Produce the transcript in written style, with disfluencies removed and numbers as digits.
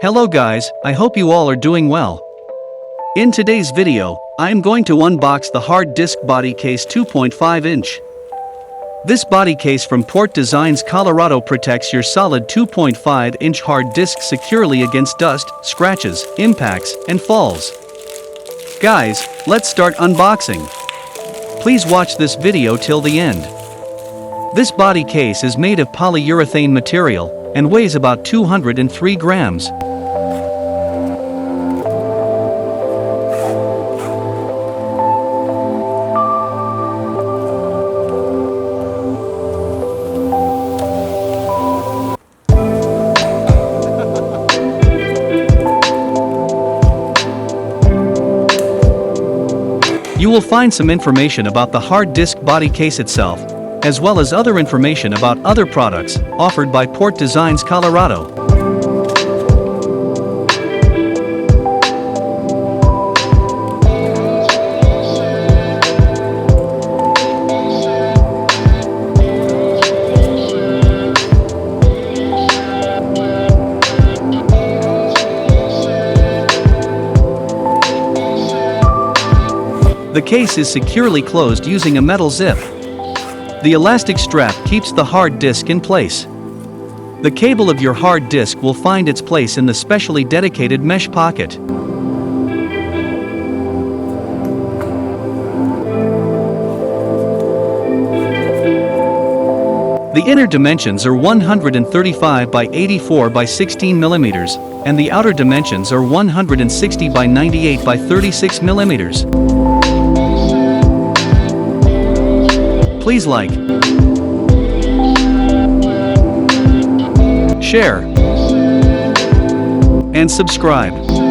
Hello guys, I hope you all are doing well. In today's video, I am going to unbox the hard disk body case 2.5 inch. This body case from Port Designs Colorado protects your solid 2.5 inch hard disk securely against dust, scratches, impacts, and falls. Guys, let's start unboxing. Please watch this video till the end. This body case is made of polyurethane material and weighs about 203 grams. You will find some information about the hard disk body case itself, as well as other information about other products offered by Port Designs Colorado. The case is securely closed using a metal zip. The elastic strap keeps the hard disk in place. The cable of your hard disk will find its place in the specially dedicated mesh pocket. The inner dimensions are 135 by 84 by 16 millimeters, and the outer dimensions are 160 by 98 by 36 millimeters. Please like, share, and subscribe.